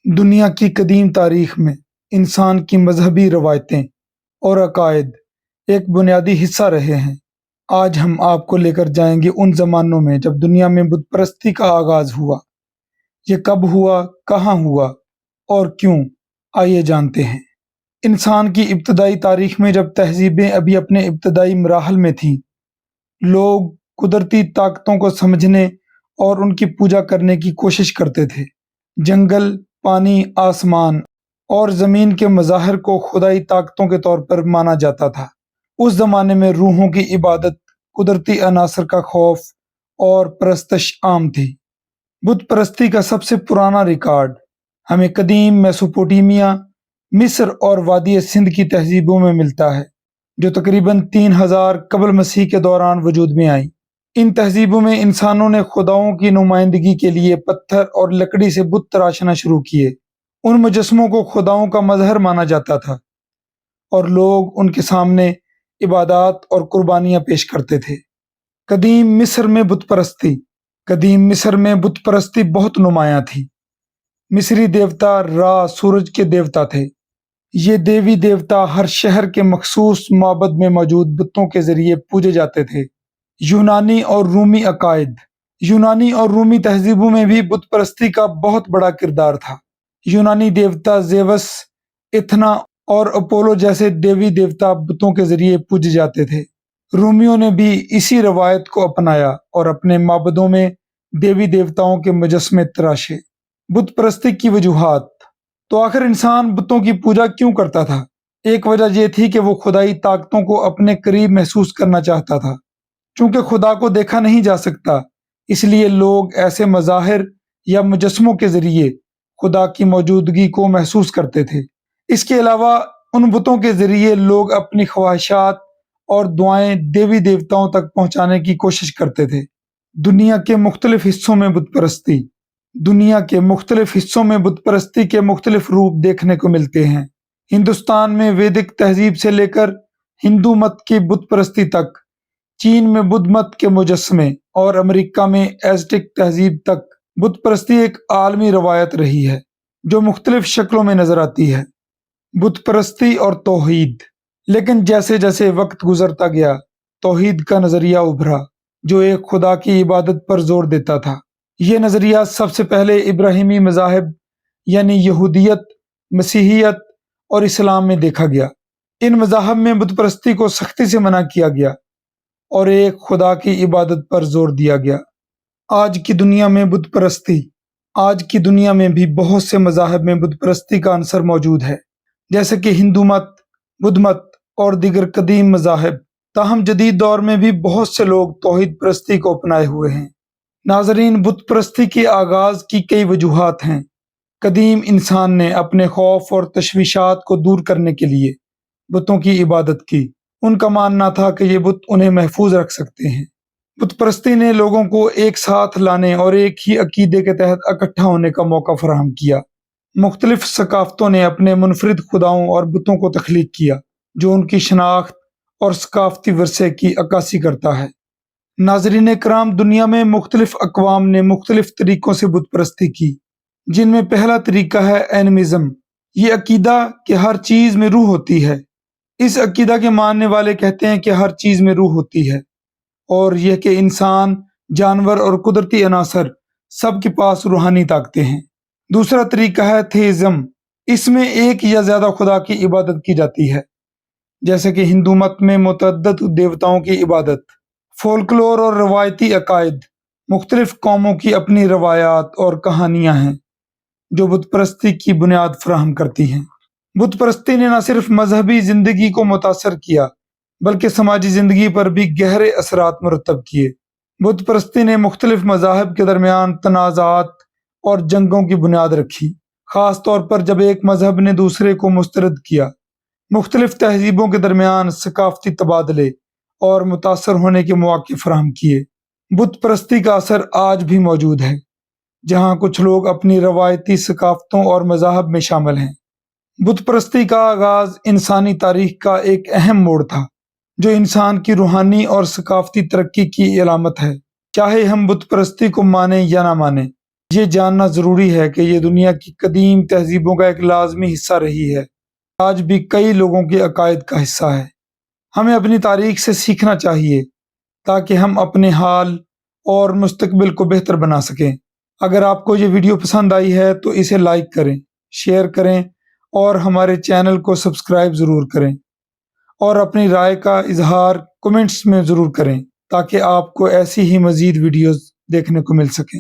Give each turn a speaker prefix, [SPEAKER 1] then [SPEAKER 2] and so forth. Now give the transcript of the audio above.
[SPEAKER 1] دنیا کی قدیم تاریخ میں انسان کی مذہبی روایتیں اور عقائد ایک بنیادی حصہ رہے ہیں۔ آج ہم آپ کو لے کر جائیں گے ان زمانوں میں جب دنیا میں بت پرستی کا آغاز ہوا۔ یہ کب ہوا، کہاں ہوا اور کیوں، آئیے جانتے ہیں۔ انسان کی ابتدائی تاریخ میں جب تہذیبیں ابھی اپنے ابتدائی مراحل میں تھیں، لوگ قدرتی طاقتوں کو سمجھنے اور ان کی پوجا کرنے کی کوشش کرتے تھے۔ جنگل، پانی، آسمان اور زمین کے مظاہر کو خدائی طاقتوں کے طور پر مانا جاتا تھا۔ اس زمانے میں روحوں کی عبادت، قدرتی عناصر کا خوف اور پرستش عام تھی۔ بت پرستی کا سب سے پرانا ریکارڈ ہمیں قدیم میسوپوٹیمیا، مصر اور وادی سندھ کی تہذیبوں میں ملتا ہے، جو تقریباً 3000 قبل مسیح کے دوران وجود میں آئیں۔ ان تہذیبوں میں انسانوں نے خداؤں کی نمائندگی کے لیے پتھر اور لکڑی سے بت تراشنا شروع کیے۔ ان مجسموں کو خداؤں کا مظہر مانا جاتا تھا اور لوگ ان کے سامنے عبادات اور قربانیاں پیش کرتے تھے۔ قدیم مصر میں بت پرستی بہت نمایاں تھی۔ مصری دیوتا را سورج کے دیوتا تھے۔ یہ دیوی دیوتا ہر شہر کے مخصوص معبد میں موجود بتوں کے ذریعے پوجے جاتے تھے۔ یونانی اور رومی عقائد۔ یونانی اور رومی تہذیبوں میں بھی بت پرستی کا بہت بڑا کردار تھا۔ یونانی دیوتا زیوس، اتھنا اور اپولو جیسے دیوی دیوتا بتوں کے ذریعے پوجے جاتے تھے۔ رومیوں نے بھی اسی روایت کو اپنایا اور اپنے معبدوں میں دیوی دیوتاؤں کے مجسمے تراشے۔ بت پرستی کی وجوہات۔ تو آخر انسان بتوں کی پوجا کیوں کرتا تھا؟ ایک وجہ یہ تھی کہ وہ خدائی طاقتوں کو اپنے قریب محسوس کرنا چاہتا تھا۔ چونکہ خدا کو دیکھا نہیں جا سکتا، اس لیے لوگ ایسے مظاہر یا مجسموں کے ذریعے خدا کی موجودگی کو محسوس کرتے تھے۔ اس کے علاوہ ان بتوں کے ذریعے لوگ اپنی خواہشات اور دعائیں دیوی دیوتاؤں تک پہنچانے کی کوشش کرتے تھے۔ دنیا کے مختلف حصوں میں بت پرستی۔ دنیا کے مختلف حصوں میں بت پرستی کے مختلف روپ دیکھنے کو ملتے ہیں۔ ہندوستان میں ویدک تہذیب سے لے کر ہندو مت کی بت پرستی تک، چین میں بدھ مت کے مجسمے اور امریکہ میں ایزٹک تہذیب تک، بت پرستی ایک عالمی روایت رہی ہے جو مختلف شکلوں میں نظر آتی ہے۔ بت پرستی اور توحید۔ لیکن جیسے جیسے وقت گزرتا گیا، توحید کا نظریہ ابھرا جو ایک خدا کی عبادت پر زور دیتا تھا۔ یہ نظریہ سب سے پہلے ابراہیمی مذاہب یعنی یہودیت، مسیحیت اور اسلام میں دیکھا گیا۔ ان مذاہب میں بت پرستی کو سختی سے منع کیا گیا اور ایک خدا کی عبادت پر زور دیا گیا۔ آج کی دنیا میں بت پرستی۔ آج کی دنیا میں بھی بہت سے مذاہب میں بت پرستی کا عنصر موجود ہے، جیسے کہ ہندو مت، بدھ مت اور دیگر قدیم مذاہب۔ تاہم جدید دور میں بھی بہت سے لوگ توحید پرستی کو اپنائے ہوئے ہیں۔ ناظرین، بت پرستی کے آغاز کی کئی وجوہات ہیں۔ قدیم انسان نے اپنے خوف اور تشویشات کو دور کرنے کے لیے بتوں کی عبادت کی۔ ان کا ماننا تھا کہ یہ بت انہیں محفوظ رکھ سکتے ہیں۔ بت پرستی نے لوگوں کو ایک ساتھ لانے اور ایک ہی عقیدے کے تحت اکٹھا ہونے کا موقع فراہم کیا۔ مختلف ثقافتوں نے اپنے منفرد خداؤں اور بتوں کو تخلیق کیا جو ان کی شناخت اور ثقافتی ورثے کی عکاسی کرتا ہے۔ ناظرین کرام، دنیا میں مختلف اقوام نے مختلف طریقوں سے بت پرستی کی، جن میں پہلا طریقہ ہے اینیمزم۔ یہ عقیدہ کہ ہر چیز میں روح ہوتی ہے۔ اس عقیدہ کے ماننے والے کہتے ہیں کہ ہر چیز میں روح ہوتی ہے، اور یہ کہ انسان، جانور اور قدرتی عناصر سب کے پاس روحانی طاقتیں ہیں۔ دوسرا طریقہ ہے تھیزم۔ اس میں ایک یا زیادہ خدا کی عبادت کی جاتی ہے، جیسے کہ ہندو مت میں متعدد دیوتاؤں کی عبادت۔ فولکلور اور روایتی عقائد۔ مختلف قوموں کی اپنی روایات اور کہانیاں ہیں جو بت پرستی کی بنیاد فراہم کرتی ہیں۔ بت پرستی نے نہ صرف مذہبی زندگی کو متاثر کیا بلکہ سماجی زندگی پر بھی گہرے اثرات مرتب کیے۔ بت پرستی نے مختلف مذاہب کے درمیان تنازعات اور جنگوں کی بنیاد رکھی، خاص طور پر جب ایک مذہب نے دوسرے کو مسترد کیا۔ مختلف تہذیبوں کے درمیان ثقافتی تبادلے اور متاثر ہونے کے مواقع فراہم کیے۔ بت پرستی کا اثر آج بھی موجود ہے، جہاں کچھ لوگ اپنی روایتی ثقافتوں اور مذاہب میں شامل ہیں۔ بت پرستی کا آغاز انسانی تاریخ کا ایک اہم موڑ تھا جو انسان کی روحانی اور ثقافتی ترقی کی علامت ہے۔ چاہے ہم بت پرستی کو مانیں یا نہ مانیں، یہ جاننا ضروری ہے کہ یہ دنیا کی قدیم تہذیبوں کا ایک لازمی حصہ رہی ہے، آج بھی کئی لوگوں کے عقائد کا حصہ ہے۔ ہمیں اپنی تاریخ سے سیکھنا چاہیے تاکہ ہم اپنے حال اور مستقبل کو بہتر بنا سکیں۔ اگر آپ کو یہ ویڈیو پسند آئی ہے تو اسے لائک کریں، شیئر کریں اور ہمارے چینل کو سبسکرائب ضرور کریں، اور اپنی رائے کا اظہار کمنٹس میں ضرور کریں تاکہ آپ کو ایسی ہی مزید ویڈیوز دیکھنے کو مل سکیں۔